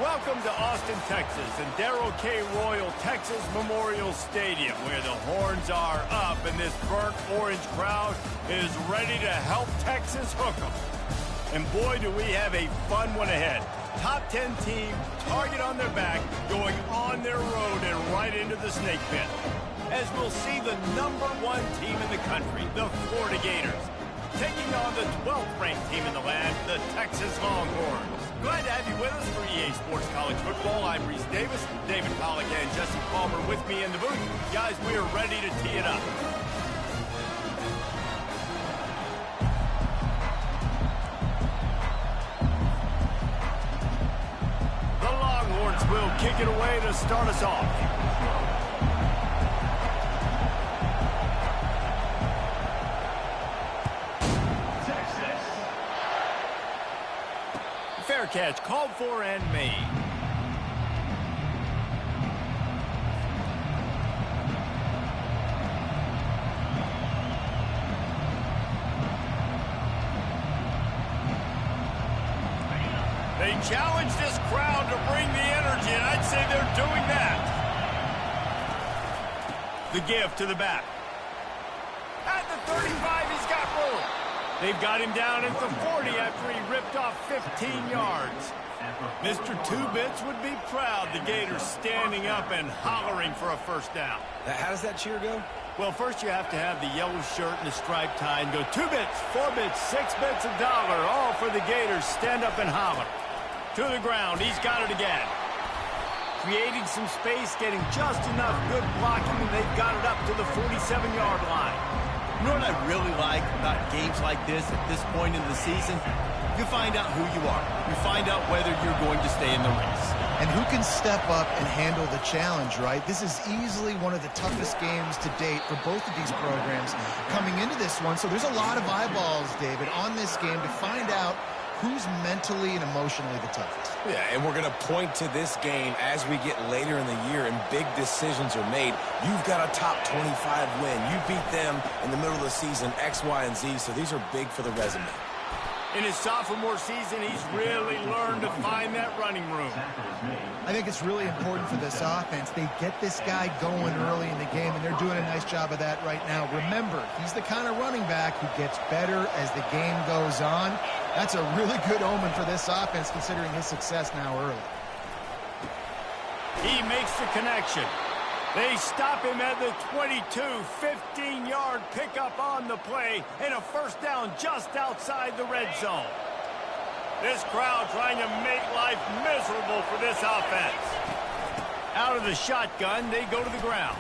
Welcome to Austin, Texas, and Darrell K. Royal Texas Memorial Stadium, where the horns are up and this burnt orange crowd is ready to help Texas hook 'em. And boy, do we have a fun one ahead. Top 10 team, target on their back, going on their road and right into the snake pit. As we'll see the #1 team in the country, the Florida Gators, taking on the 12th-ranked team in the land, the Texas Longhorns. Glad to have you with us for EA Sports College Football. I'm Reese Davis, David Pollack and Jesse Palmer with me in the booth. Guys, we are ready to tee it up. The Longhorns will kick it away to start us off. Fair catch, called for and made. They challenge this crowd to bring the energy, and I'd say they're doing that. The give to the back. At the 35, he's got room. They've got him down at the 40 after he ripped off 15 yards. Mr. Two Bits would be proud. The Gators standing up and hollering for a first down. How does that cheer go? Well, first you have to have the yellow shirt and the striped tie and go 2 bits, 4 bits, 6 bits, $1, all for the Gators. Stand up and holler. To the ground, he's got it again. Creating some space, getting just enough good blocking, and they've got it up to the 47-yard line. You know what I really like about games like this at this point in the season? You find out who you are. You find out whether you're going to stay in the race. And who can step up and handle the challenge, right? This is easily one of the toughest games to date for both of these programs coming into this one. So there's a lot of eyeballs, David, on this game to find out who's mentally and emotionally the toughest. Yeah, and we're going to point to this game as we get later in the year and big decisions are made. You've got a top 25 win. You beat them in the middle of the season, X, Y, and Z, so these are big for the resume. In his sophomore season, he's really learned to find that running room. I think it's really important for this offense. They get this guy going early in the game, and they're doing a nice job of that right now. Remember, he's the kind of running back who gets better as the game goes on. That's a really good omen for this offense, considering his success now early. He makes the connection. They stop him at the 22, 15-yard pickup on the play, and a first down just outside the red zone. This crowd trying to make life miserable for this offense. Out of the shotgun, they go to the ground.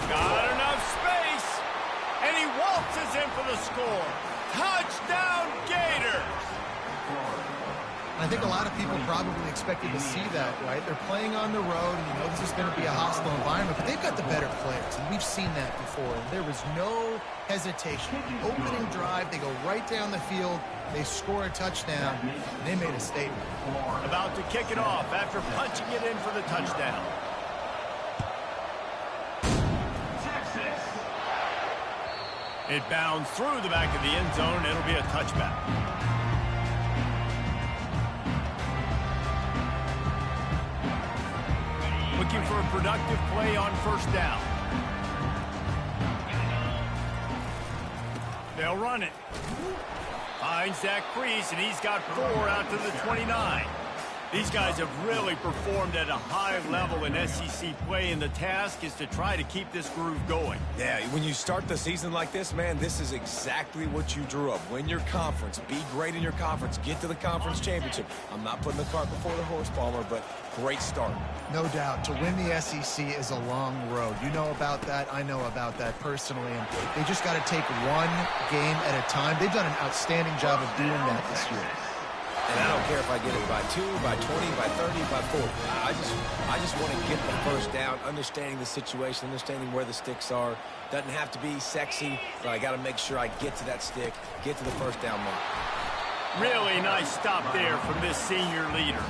Got enough space, and he waltzes in for the score. Touchdown, Gators! I think a lot of people probably expected to see that, right? They're playing on the road, and you know this is going to be a hostile environment, but they've got the better players, and we've seen that before. And there was no hesitation. Opening drive, they go right down the field, they score a touchdown, and they made a statement. About to kick it off after punching it in for the touchdown. It bounds through the back of the end zone. It'll be a touchback. Looking for a productive play on first down. They'll run it. Finds that crease, and he's got 4 out to the 29. These guys have really performed at a high level in SEC play, and the task is to try to keep this groove going. Yeah, when you start the season like this, man, this is exactly what you drew up. Win your conference. Be great in your conference. Get to the conference championship. I'm not putting the cart before the horse, Palmer, but great start. No doubt. To win the SEC is a long road. You know about that. I know about that personally. And they just got to take one game at a time. They've done an outstanding job of doing that this year. And I don't care if I get it by 2, by 20, by 30, by 40. I just want to get the first down, understanding the situation, understanding where the sticks are. Doesn't have to be sexy, but I got to make sure I get to that stick, get to the first down mark. Really nice stop there from this senior leader.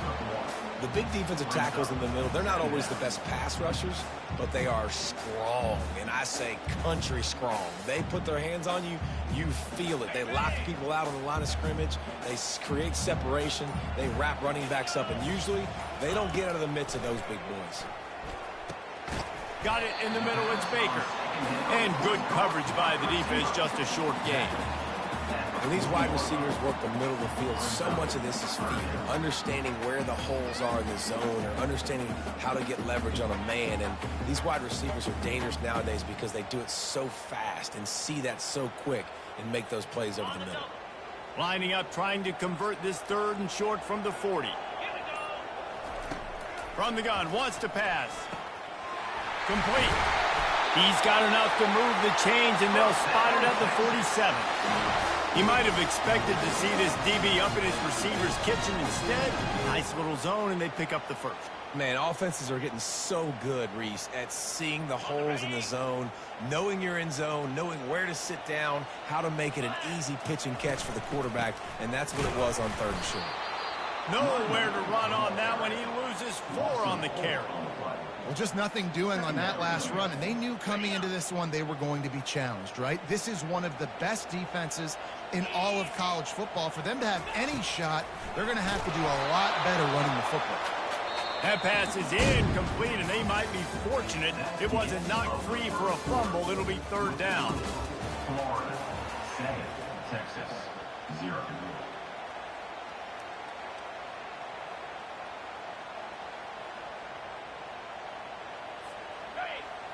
The big defensive tackles in the middle, they're not always the best pass rushers, but they are strong, and I say country strong. They put their hands on you, you feel it. They lock people out on the line of scrimmage. They create separation. They wrap running backs up, and usually they don't get out of the midst of those big boys. Got it in the middle, it's Baker. And good coverage by the defense, just a short gain. When these wide receivers work the middle of the field, so much of this is feel. Understanding where the holes are in the zone, or understanding how to get leverage on a man. And these wide receivers are dangerous nowadays because they do it so fast and see that so quick and make those plays over the middle. Lining up, trying to convert this 3rd and short from the 40. From the gun, wants to pass. Complete. He's got enough to move the chains, and they'll spot it at the 47. He might have expected to see this DB up in his receiver's kitchen. Instead, nice little zone, and they pick up the first. Man, offenses are getting so good, Reese, at seeing the holes in the zone, knowing you're in zone, knowing where to sit down, how to make it an easy pitch and catch for the quarterback, and that's what it was on 3rd and short. Nowhere to run on that one. He loses 4 on the carry. Well, just nothing doing on that last run, and they knew coming into this one they were going to be challenged, right? This is one of the best defenses in all of college football. For them to have any shot, they're going to have to do a lot better running the football. That pass is incomplete, and they might be fortunate it wasn't knocked free for a fumble. It'll be 3rd down. Florida, 7, Texas, 0.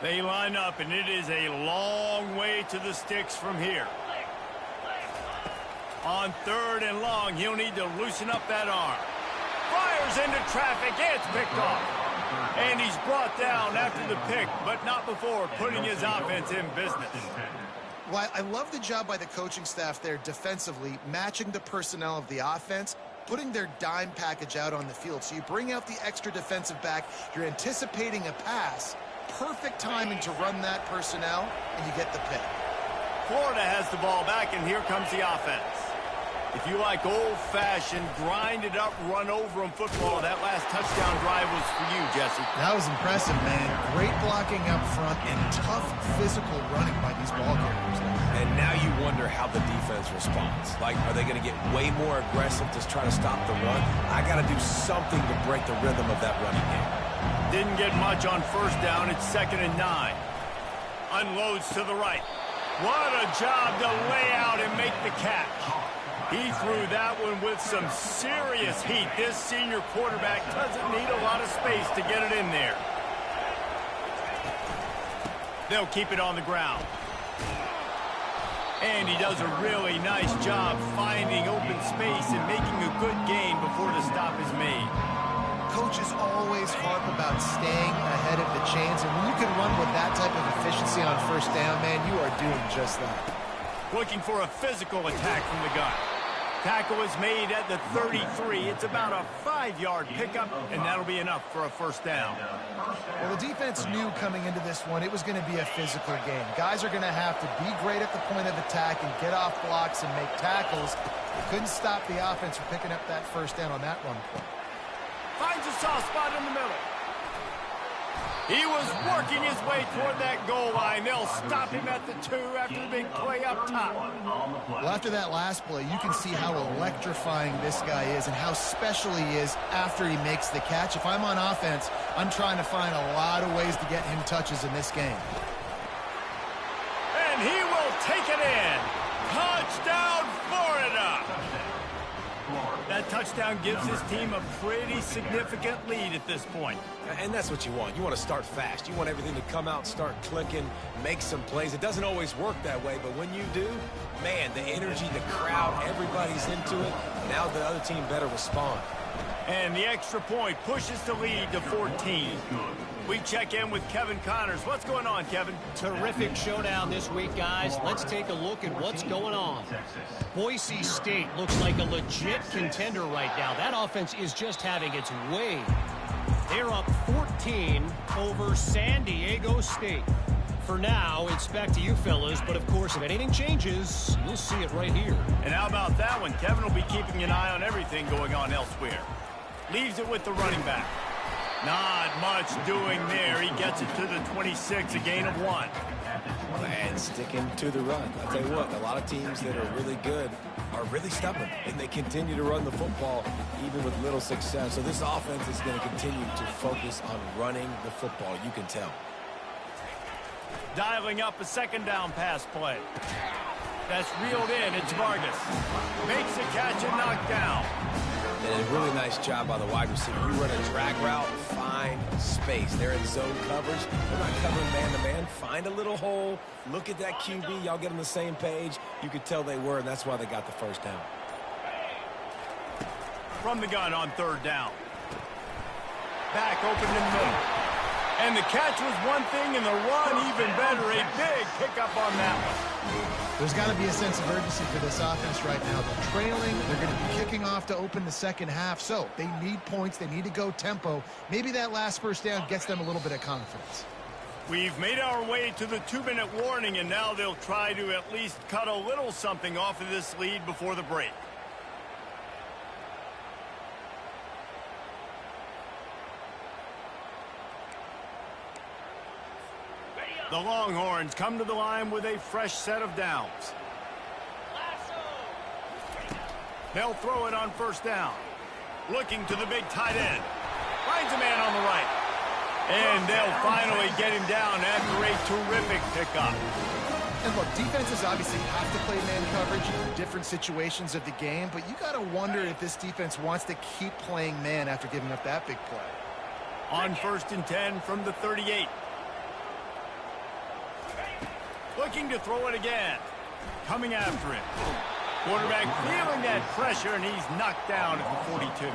They line up, and it is a long way to the sticks from here. On 3rd and long, he'll need to loosen up that arm. Fires into traffic. It's picked off. And he's brought down after the pick, but not before putting his offense in business. Well, I love the job by the coaching staff there defensively, matching the personnel of the offense, putting their dime package out on the field. So you bring out the extra defensive back, you're anticipating a pass, perfect timing to run that personnel, and you get the pick. Florida has the ball back, and here comes the offense. If you like old-fashioned, grind-it-up, run-over-'em football, that last touchdown drive was for you, Jesse. That was impressive, man. Great blocking up front and tough physical running by these ball carriers. And now you wonder how the defense responds. Like, are they going to get way more aggressive to try to stop the run? I got to do something to break the rhythm of that running game. Didn't get much on 1st down. It's 2nd and 9. Unloads to the right. What a job to lay out and make the catch. He threw that one with some serious heat. This senior quarterback doesn't need a lot of space to get it in there. They'll keep it on the ground. And he does a really nice job finding open space and making a good gain before the stop is made. Coaches always harp about staying ahead of the chains, and when you can run with that type of efficiency on 1st down, man, you are doing just that. Looking for a physical attack from the gun. Tackle is made at the 33. It's about a 5-yard pickup, and that'll be enough for a 1st down. Well, the defense knew coming into this one it was going to be a physical game. Guys are going to have to be great at the point of attack and get off blocks and make tackles. They couldn't stop the offense from picking up that 1st down on that run play. Finds a soft spot in the middle. He was working his way toward that goal line. They'll stop him at the 2 after the big play up top. Well, after that last play, you can see how electrifying this guy is and how special he is after he makes the catch. If I'm on offense, I'm trying to find a lot of ways to get him touches in this game. And he will take it in. Touchdown, Florida! That touchdown gives his team a pretty significant lead at this point. And that's what you want. You want to start fast. You want everything to come out, start clicking, make some plays. It doesn't always work that way, but when you do, man, the energy, the crowd, everybody's into it. Now the other team better respond. And the extra point pushes the lead to 14. We check in with Kevin Connors. What's going on, Kevin? Terrific showdown this week, guys. Let's take a look at what's going on. Boise State looks like a legit contender right now. That offense is just having its way. They're up 14 over San Diego State. For now, it's back to you fellas, but of course, if anything changes, you'll see it right here. And how about that one? Kevin will be keeping an eye on everything going on elsewhere. Leaves it with the running back. Not much doing there. He gets it to the 26, a gain of 1. And sticking to the run. I'll tell you what, a lot of teams that are really good are really stubborn, and they continue to run the football even with little success. So this offense is going to continue to focus on running the football. You can tell. Dialing up a second down pass play. That's reeled in. It's Vargas. Makes the catch and knocked down. And a really nice job by the wide receiver. You run a drag route, find space. They're in zone coverage. They're not covering man-to-man. Find a little hole. Look at that QB. Y'all get on the same page. You could tell they were, and that's why they got the first down. From the gun on third down. Back open in the middle. And the catch was one thing, and the run even better. A big pickup on that one. There's got to be a sense of urgency for this offense right now. They're trailing. They're going to be kicking off to open the second half. So they need points. They need to go tempo. Maybe that last first down gets them a little bit of confidence. We've made our way to the 2-minute warning, and now they'll try to at least cut a little something off of this lead before the break. The Longhorns come to the line with a fresh set of downs. They'll throw it on first down. Looking to the big tight end. Finds a man on the right. And they'll finally get him down after a terrific pickup. And look, defenses obviously have to play man coverage in different situations of the game, but you got to wonder if this defense wants to keep playing man after giving up that big play. On 1st and 10 from the 38. Looking to throw it again. Coming after it. Quarterback feeling that pressure, and he's knocked down at the 42.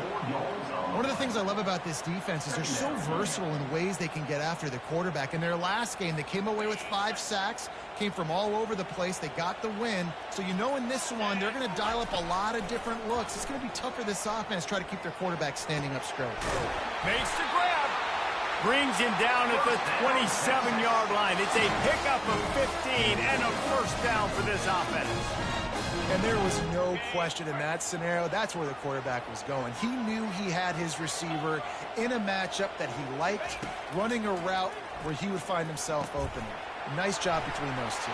One of the things I love about this defense is they're so versatile in ways they can get after the quarterback. In their last game, they came away with 5 sacks, came from all over the place. They got the win. So you know in this one, they're going to dial up a lot of different looks. It's going to be tough for this offense to try to keep their quarterback standing up straight. Makes the grab. Brings him down at the 27-yard line. It's a pickup of 15 and a first down for this offense. And there was no question in that scenario. That's where the quarterback was going. He knew he had his receiver in a matchup that he liked, running a route where he would find himself open. Nice job between those two.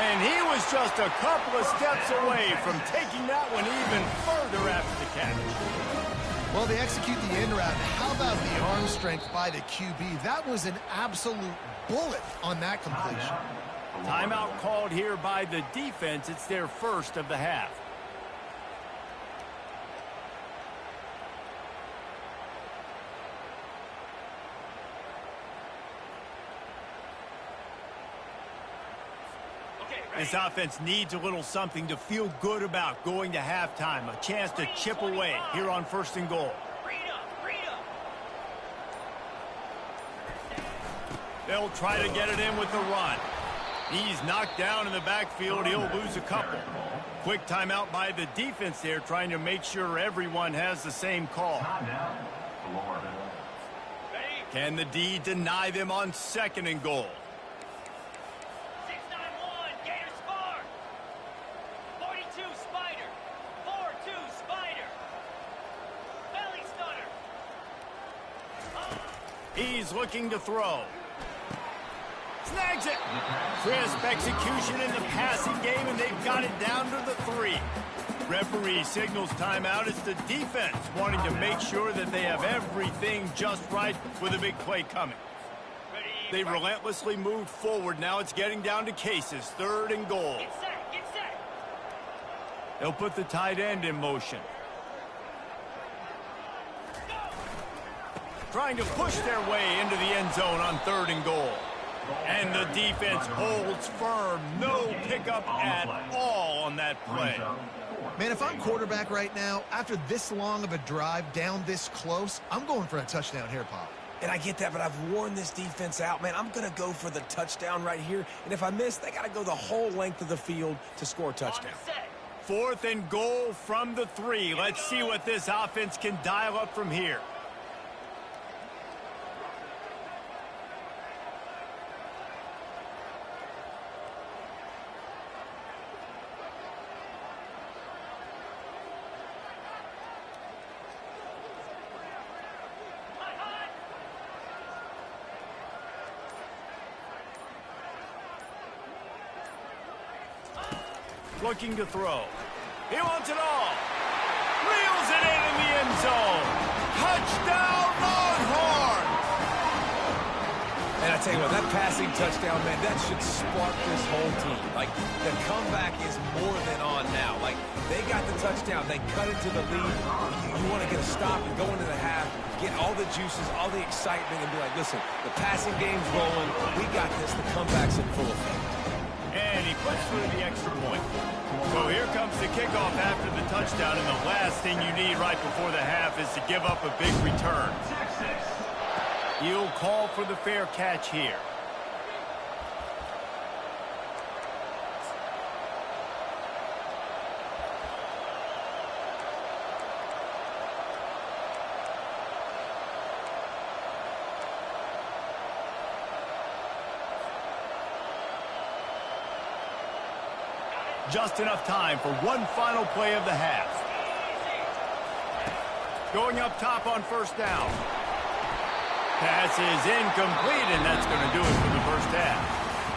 And he was just a couple of steps away from taking that one even further after the catch. Well, they execute the in route. How about the arm strength by the QB? That was an absolute bullet on that completion. Timeout called here by the defense. It's their first of the half. This offense needs a little something to feel good about going to halftime. A chance to chip away here on 1st and goal. They'll try to get it in with the run. He's knocked down in the backfield. He'll lose a couple. Quick timeout by the defense there, trying to make sure everyone has the same call. Can the D deny them on 2nd and goal? He's looking to throw. Snags it. Crisp execution in the passing game, and they've got it down to the 3. Referee signals timeout. It's the defense wanting to make sure that they have everything just right with a big play coming. They relentlessly moved forward. Now it's getting down to cases. 3rd and goal. Get set. They'll put the tight end in motion. Trying to push their way into the end zone on 3rd and goal. And the defense holds firm. No pickup at all on that play. Man, if I'm quarterback right now, after this long of a drive down this close, I'm going for a touchdown here, Pop. And I get that, but I've worn this defense out. Man, I'm going to go for the touchdown right here. And if I miss, they got to go the whole length of the field to score a touchdown. 4th and goal from the 3. Let's see what this offense can dial up from here. looking to throw. He wants it all. Reels it in the end zone. Touchdown, Longhorn! And I tell you what, that passing touchdown, man, that should spark this whole team. Like, the comeback is more than on now. Like, they got the touchdown. They cut into the lead. You want to get a stop and go into the half, get all the juices, all the excitement, and be like, listen, the passing game's rolling. We got this. The comeback's in full effect. And he puts through the extra point. So here comes the kickoff after the touchdown, and the last thing you need right before the half is to give up a big return. He'll call for the fair catch here. Just enough time for one final play of the half. Going up top on first down. Pass is incomplete, and that's going to do it for the first half.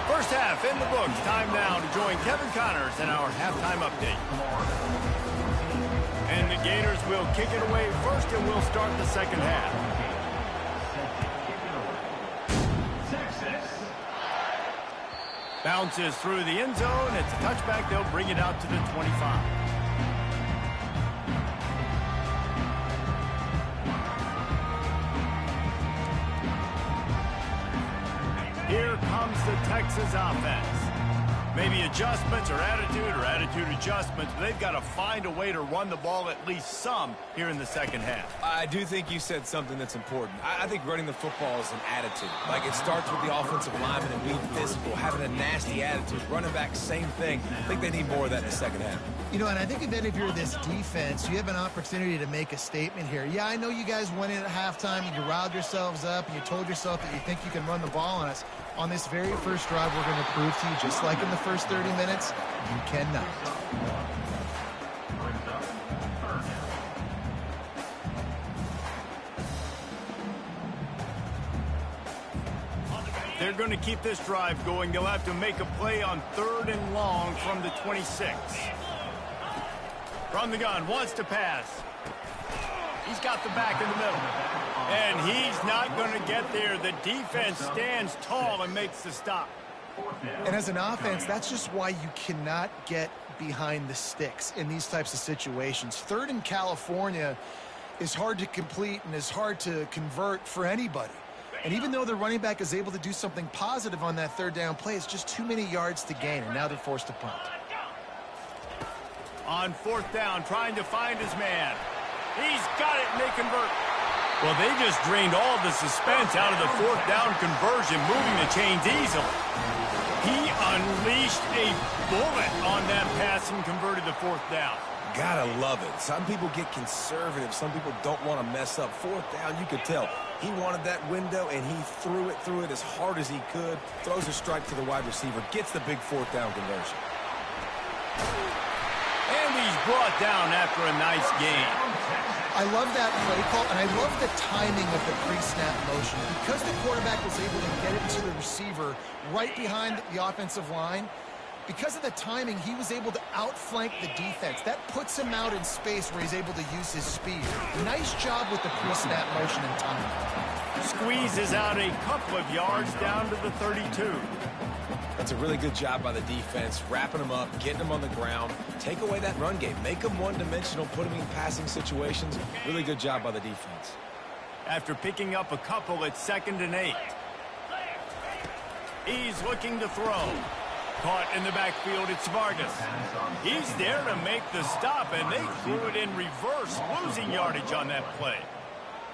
First half in the books. Time now to join Kevin Connors in our halftime update. And the Gators will kick it away first, and we'll start the second half. Bounces through the end zone. It's a touchback. They'll bring it out to the 25. Here comes the Texas offense. Maybe adjustments or attitude adjustments, but they've got to find a way to run the ball at least some here in the second half. I do think you said something that's important. I think running the football is an attitude. Like, it starts with the offensive lineman and being physical, having a nasty attitude. Running back, same thing. I think they need more of that in the second half. You know, and I think that if you're this defense, you have an opportunity to make a statement here. Yeah, I know you guys went in at halftime, and you riled yourselves up, and you told yourself that you think you can run the ball on us. On this very first drive, we're going to prove to you, just like in the first 30 minutes, you cannot. They're going to keep this drive going. They'll have to make a play on 3rd and long from the 26. From the gun, wants to pass. He's got the back in the middle. And he's not going to get there. The defense stands tall and makes the stop. And as an offense, that's just why you cannot get behind the sticks in these types of situations. 3rd in California is hard to complete and is hard to convert for anybody. And even though the running back is able to do something positive on that 3rd down play, it's just too many yards to gain, and now they're forced to punt. On 4th down, trying to find his man. He's got it, and they convert. Well, they just drained all the suspense out of the 4th down conversion, moving the chains easily. He unleashed a bullet on that pass and converted the 4th down. Gotta love it. Some people get conservative. Some people don't want to mess up. 4th down, you could tell. He wanted that window, and he threw it as hard as he could. Throws a strike to the wide receiver. Gets the big 4th down conversion. And he's brought down after a nice gain. I love that play call, and I love the timing of the pre-snap motion. Because the quarterback was able to get it to the receiver right behind the offensive line, because of the timing, he was able to outflank the defense. That puts him out in space where he's able to use his speed. Nice job with the pre-snap motion and timing. Squeezes out a couple of yards down to the 32. That's a really good job by the defense, wrapping them up, getting them on the ground. Take away that run game. Make them one-dimensional, put them in passing situations. Really good job by the defense. After picking up a couple, it's 2nd and 8. He's looking to throw. Caught in the backfield, it's Vargas. He's there to make the stop, and they threw it in reverse, losing yardage on that play.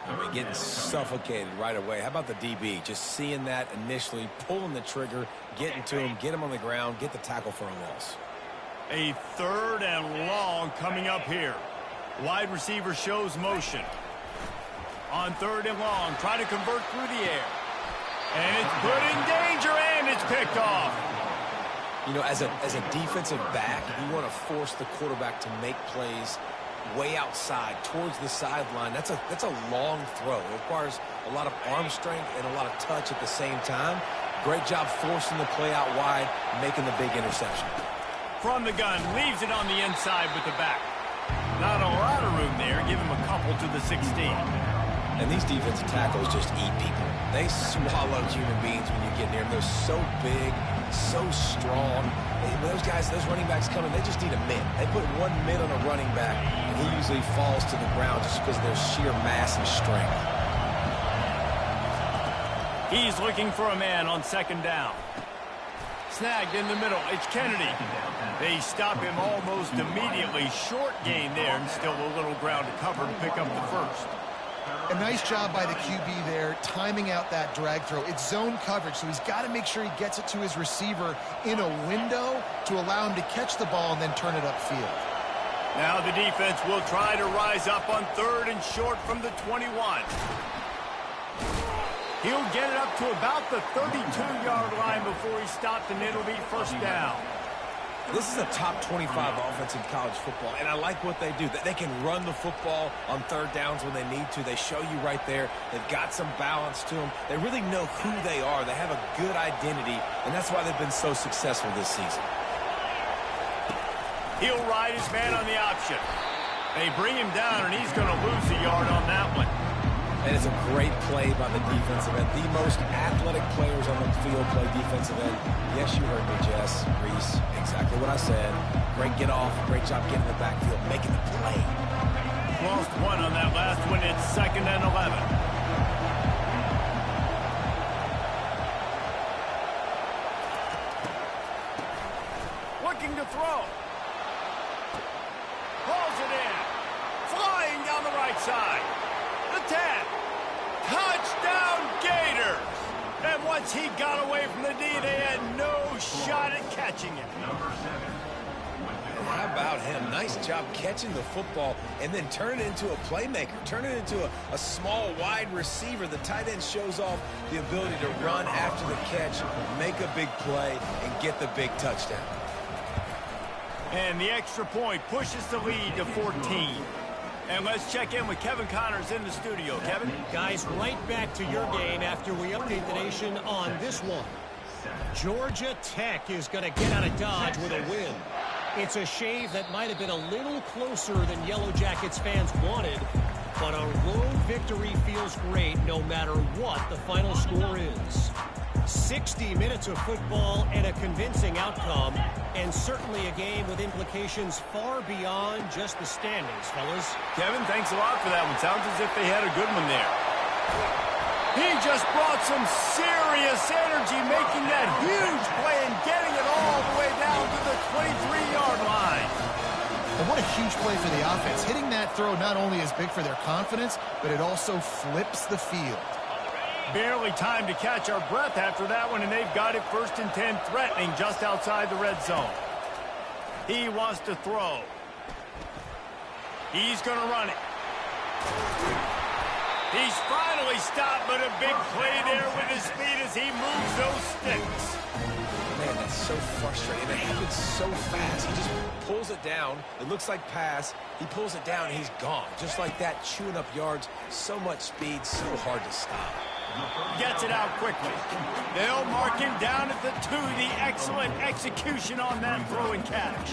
I mean, getting suffocated right away. How about the DB? Just seeing that initially, pulling the trigger, getting to him, get him on the ground, get the tackle for a loss. A 3rd and long coming up here. Wide receiver shows motion. On 3rd and long, try to convert through the air. And it's put in danger, and it's picked off. You know, as a defensive back, you want to force the quarterback to make plays way outside, towards the sideline. That's a long throw. It requires a lot of arm strength and a lot of touch at the same time. Great job forcing the play out wide, making the big interception. From the gun, leaves it on the inside with the back. Not a lot of room there. Give him a couple to the 16. And these defensive tackles just eat people. They swallow human beings when you get near them. They're so big, so strong. Those guys, those running backs coming, they just need a mid. They put one mid on a running back, and he usually falls to the ground just because of their sheer mass and strength. He's looking for a man on second down. Snagged in the middle. It's Kennedy. They stop him almost immediately. Short gain there, and still a little ground to cover to pick up the first. A nice job by the QB there, timing out that drag throw. It's zone coverage, so he's got to make sure he gets it to his receiver in a window to allow him to catch the ball and then turn it upfield. Now the defense will try to rise up on third and short from the 21. He'll get it up to about the 32-yard line before he stopped, and it'll be first down. This is a top 25 offense in college football, and I like what they do. They can run the football on third downs when they need to. They show you right there. They've got some balance to them. They really know who they are. They have a good identity, and that's why they've been so successful this season. He'll ride his man on the option. They bring him down, and he's going to lose a yard on that one. And it's a great play by the defensive end. The most athletic players on the field play defensive end. Yes, you heard me, Jess, Reese. Exactly what I said. Great get off. Great job getting the backfield, making the play. Lost one on that last one. It's second and 11. Looking to throw. Pulls it in. Flying down the right side. The 10. Touchdown Gators! And once he got away from the D, they had no shot at catching it. How about him? Nice job catching the football and then turn it into a playmaker. Turn it into a small, wide receiver. The tight end shows off the ability to run after the catch, make a big play, and get the big touchdown. And the extra point pushes the lead to 14. And let's check in with Kevin Connors in the studio. Kevin? Guys, right back to your game after we update the nation on this one. Georgia Tech is going to get out of Dodge with a win. It's a shave that might have been a little closer than Yellow Jackets fans wanted, but a road victory feels great no matter what the final score is. 60 minutes of football and a convincing outcome, and certainly a game with implications far beyond just the standings, fellas. Kevin, thanks a lot for that one. Sounds as if they had a good one there. He just brought some serious energy, making that huge play and getting it all the way down to the 23-yard line. And what a huge play for the offense. Hitting that throw not only is big for their confidence, but it also flips the field. Barely time to catch our breath after that one, and they've got it first and 10, threatening just outside the red zone. He wants to throw. He's going to run it. He's finally stopped, but a big play there with his speed as he moves those sticks. Man, that's so frustrating. It happens so fast. He just pulls it down. It looks like pass. He pulls it down, and he's gone. Just like that, chewing up yards. So much speed, so hard to stop. Gets it out quickly. They'll mark him down at the 2. The excellent execution on that throw and catch.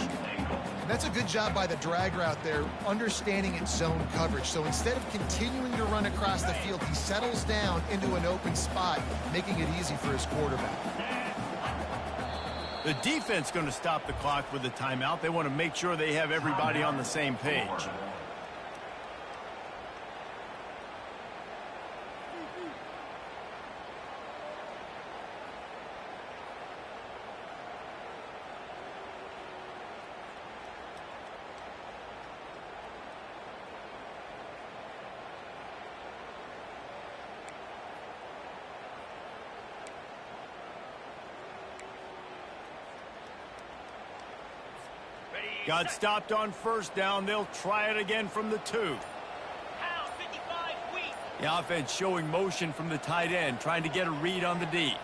That's a good job by the drag route there, understanding its zone coverage. So instead of continuing to run across the field, he settles down into an open spot, making it easy for his quarterback. The defense going to stop the clock with a timeout. They want to make sure they have everybody on the same page. Got stopped on first down. They'll try it again from the 2. The offense showing motion from the tight end, trying to get a read on the D.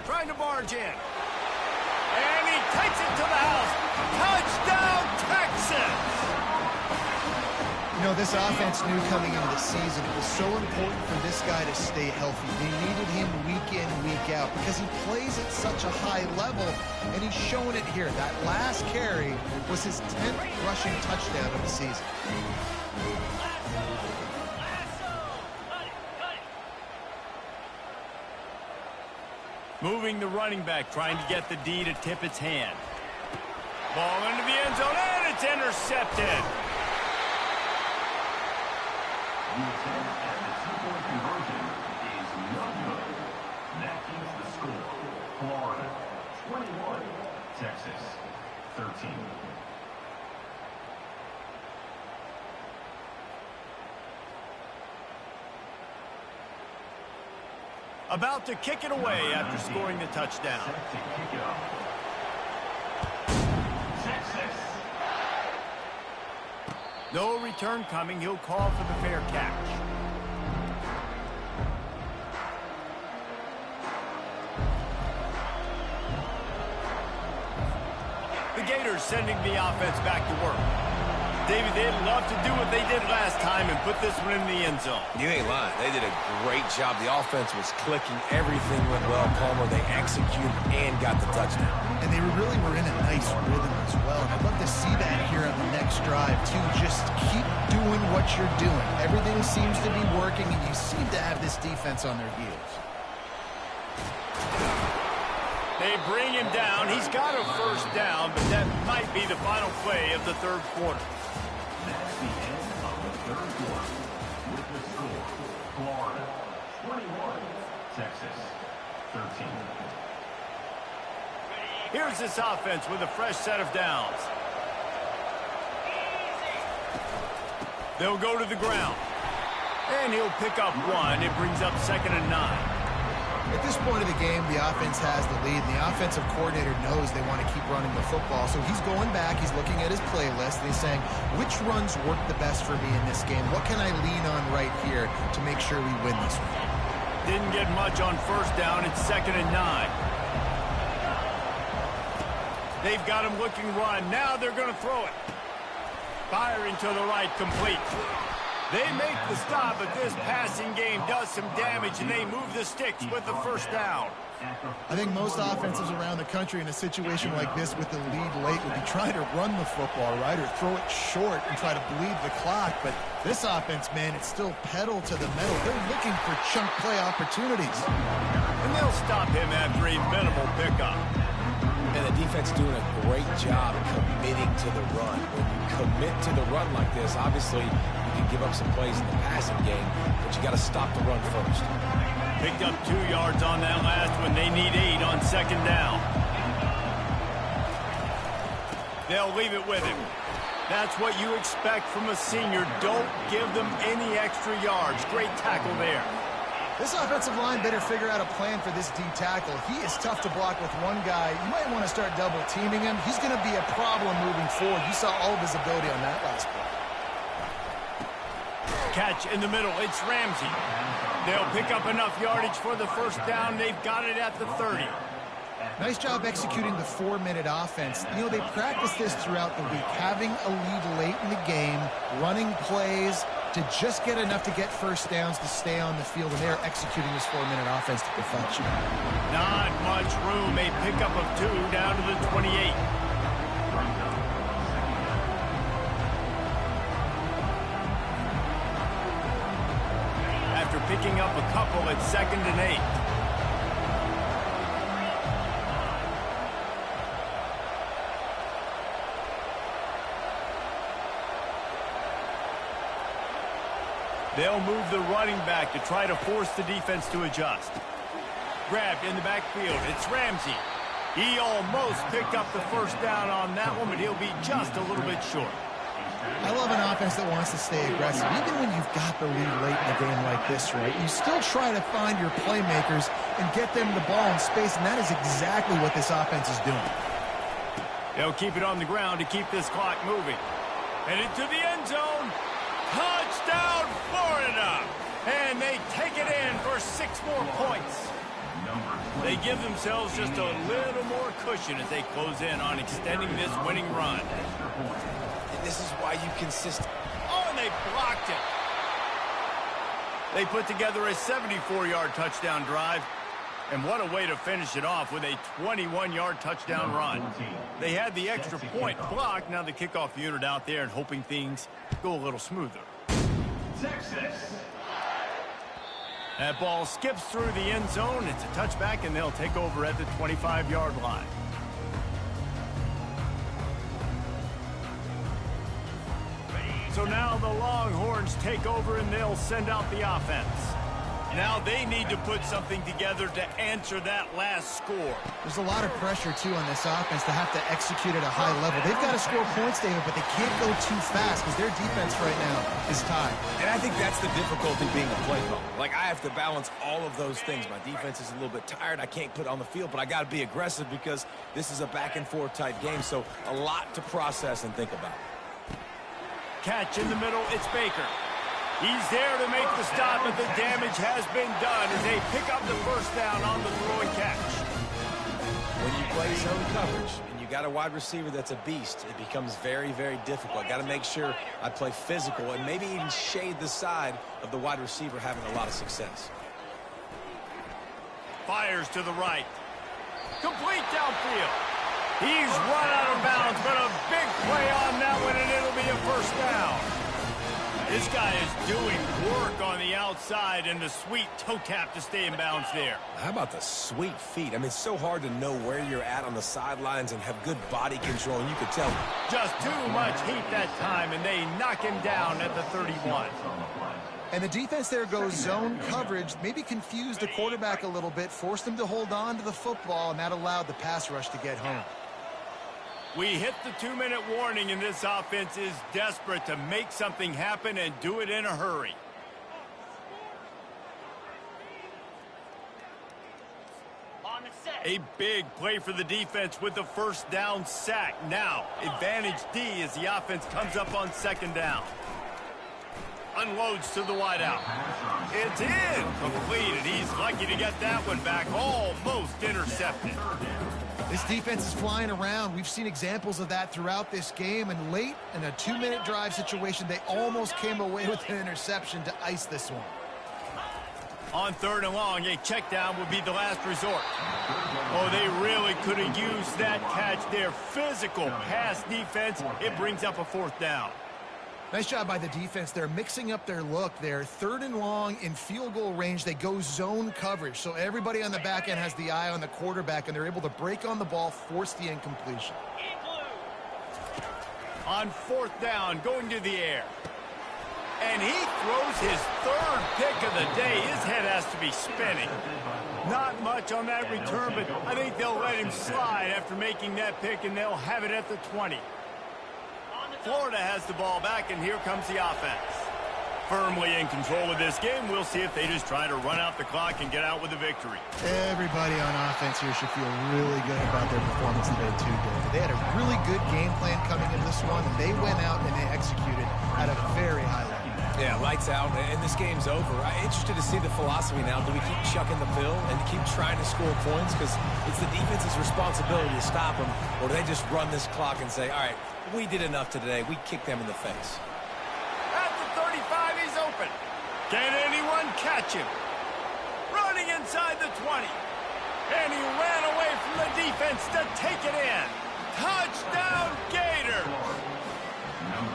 Trying to barge in. And he takes it to the house. Touchdown, Texas! You know, this offense knew coming into the season it was so important for this guy to stay healthy. They needed him week in, week out because he plays at such a high level, and he's showing it here. That last carry was his 10th rushing touchdown of the season. Moving the running back, trying to get the D to tip its hand. Ball into the end zone, and it's intercepted. The attempt at the two-point conversion is no good. That keeps the score. Florida 21, Texas 13. About to kick it away after scoring the touchdown. Set to kick it off. Texas. No return coming. He'll call for the fair catch. The Gators sending the offense back to work. David, they'd love to do what they did last time and put this one in the end zone. You ain't lying. They did a great job. The offense was clicking. Everything went well. Palmer, they executed and got the touchdown. And they really were in a nice rhythm as well. And I'd love to see that here on the next drive, too. Just keep doing what you're doing. Everything seems to be working, and you seem to have this defense on their heels. They bring him down. He's got a first down, but that might be the final play of the third quarter. That's the end of the third quarter. With the score, Florida 21, Texas 13. Here's this offense with a fresh set of downs. They'll go to the ground. And he'll pick up one. It brings up 2nd and 9. At this point of the game, the offense has the lead, and the offensive coordinator knows they want to keep running the football. So he's going back, he's looking at his playlist, and he's saying, which runs work the best for me in this game? What can I lean on right here to make sure we win this one? Didn't get much on first down. It's 2nd and 9. They've got him looking run. Now they're going to throw it. Firing to the right, complete. They make the stop, but this passing game does some damage, and they move the sticks with the first down. I think most offenses around the country in a situation like this with the lead late would be trying to run the football, right, or throw it short and try to bleed the clock. But this offense, man, it's still pedal to the metal. They're looking for chunk play opportunities. And they'll stop him after a minimal pickup. And the defense doing a great job committing to the run. When you commit to the run like this, obviously you can give up some plays in the passing game, but you got to stop the run first. Picked up 2 yards on that last one. They need 8 on 2nd down. They'll leave it with him. That's what you expect from a senior. Don't give them any extra yards. Great tackle there. This offensive line better figure out a plan for this D tackle. He is tough to block with one guy. You might want to start double teaming him. He's going to be a problem moving forward. You saw all of his ability on that last play. Catch in the middle. It's Ramsey. They'll pick up enough yardage for the first down. They've got it at the 30. Nice job executing the 4-minute offense. You know, they practice this throughout the week, having a lead late in the game, running plays to just get enough to get first downs to stay on the field, and they're executing this 4-minute offense to perfection. Not much room. A pickup of 2 down to the 28. After picking up a couple at 2nd and 8. They'll move the running back to try to force the defense to adjust. Grabbed in the backfield. It's Ramsey. He almost picked up the first down on that one, but he'll be just a little bit short. I love an offense that wants to stay aggressive. Even when you've got the lead late in a game like this, right, you still try to find your playmakers and get them the ball in space, and that is exactly what this offense is doing. They'll keep it on the ground to keep this clock moving. Headed to the end zone. Touchdown, Florida! And they take it in for 6 more points. They give themselves just a little more cushion as they close in on extending this winning run. And this is why you consist. Oh, and they blocked it. They put together a 74-yard touchdown drive. And what a way to finish it off with a 21-yard touchdown run. They had the extra point blocked. Now the kickoff unit out there and hoping things go a little smoother. Texas. That ball skips through the end zone. It's a touchback, and they'll take over at the 25-yard line. So now the Longhorns take over, and they'll send out the offense. Now they need to put something together to answer that last score. There's a lot of pressure, too, on this offense to have to execute at a high level. They've got to score points, David, but they can't go too fast because their defense right now is tied. And I think that's the difficulty being a play caller. Like, I have to balance all of those things. My defense is a little bit tired. I can't put it on the field, but I got to be aggressive because this is a back-and-forth type game, so a lot to process and think about. Catch in the middle, it's Baker. He's there to make the stop, but the damage has been done as they pick up the first down on the throw and catch. When you play zone coverage and you got a wide receiver that's a beast, it becomes very, very difficult. I got to make sure I play physical and maybe even shade the side of the wide receiver having a lot of success. Fires to the right. Complete downfield. He's run out of bounds, but a big play on that one, and it'll be a first down. This guy is doing work on the outside, and the sweet toe tap to stay in bounds there. How about the sweet feet? I mean, it's so hard to know where you're at on the sidelines and have good body control, and you could tell. Just too much heat that time, and they knock him down at the 31. And the defense there goes zone coverage, maybe confused the quarterback a little bit, forced him to hold on to the football, and that allowed the pass rush to get home. We hit the 2-minute warning, and this offense is desperate to make something happen and do it in a hurry. A big play for the defense with the first down sack. Now, advantage D as the offense comes up on second down. Unloads to the wideout. It's in. Completed. He's lucky to get that one back. Almost intercepted. This defense is flying around. We've seen examples of that throughout this game, and late in a 2-minute drive situation, they almost came away with an interception to ice this one. On third and long, a check down would be the last resort. Oh, they really could have used that catch there. Physical pass defense. It brings up a fourth down. Nice job by the defense. They're mixing up their look there. Third and long in field goal range. They go zone coverage. So everybody on the back end has the eye on the quarterback, and they're able to break on the ball, force the incompletion. On fourth down, going to the air. And he throws his third pick of the day. His head has to be spinning. Not much on that return, but I think they'll let him slide after making that pick, and they'll have it at the 20. Florida has the ball back, and here comes the offense. Firmly in control of this game. We'll see if they just try to run out the clock and get out with a victory. Everybody on offense here should feel really good about their performance today, too, David. They had a really good game plan coming into this one, and they went out and they executed at a very high level. Yeah, lights out, and this game's over. I'm interested to see the philosophy now. Do we keep chucking the pill and keep trying to score points? Because it's the defense's responsibility to stop them, or do they just run this clock and say, all right, we did enough today. We kicked them in the face. At the 35, he's open. Can anyone catch him? Running inside the 20. And he ran away from the defense to take it in. Touchdown, Gator!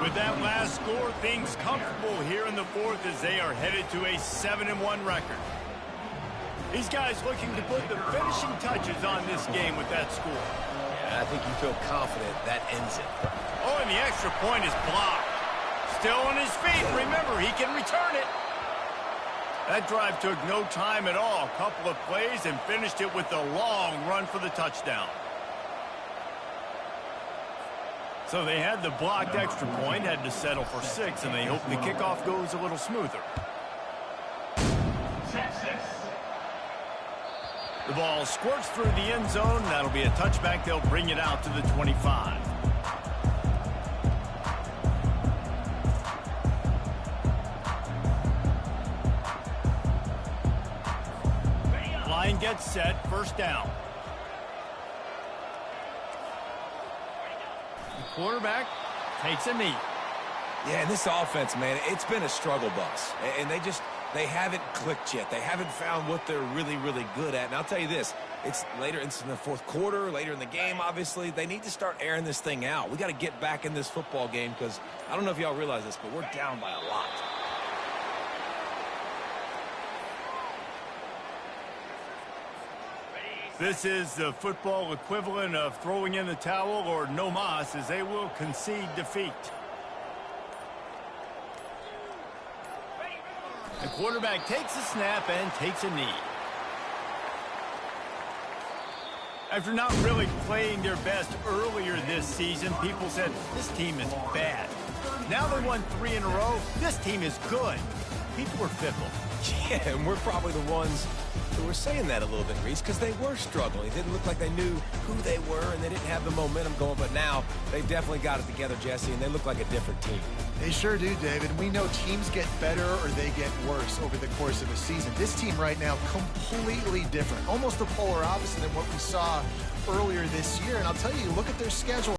With that last score, things comfortable here in the fourth as they are headed to a 7-1 record. These guys looking to put the finishing touches on this game with that score. Yeah, I think you feel confident that ends it. Oh, and the extra point is blocked. Still on his feet. Remember, he can return it. That drive took no time at all. A couple of plays and finished it with a long run for the touchdown. So they had the blocked extra point, had to settle for 6, and they hope the kickoff goes a little smoother. The ball squirts through the end zone. That'll be a touchback. They'll bring it out to the 25. Line gets set, first down. The quarterback takes a knee. Yeah, and this offense, man, it's been a struggle bus. And they haven't clicked yet. They haven't found what they're really, really good at. And I'll tell you this, it's in the fourth quarter, later in the game, obviously. They need to start airing this thing out. We got to get back in this football game because I don't know if y'all realize this, but we're down by a lot. This is the football equivalent of throwing in the towel or no mas, as they will concede defeat. The quarterback takes a snap and takes a knee. After not really playing their best earlier this season, people said this team is bad. Now they won 3 in a row. This team is good. People were fickle. Yeah, and we're probably the ones who were saying that a little bit, Reese, because they were struggling. It didn't look like they knew who they were, and they didn't have the momentum going. But now they've definitely got it together, Jesse, and they look like a different team. They sure do, David. We know teams get better or they get worse over the course of a season. This team right now, completely different. Almost the polar opposite of what we saw earlier this year. And I'll tell you, look at their schedule.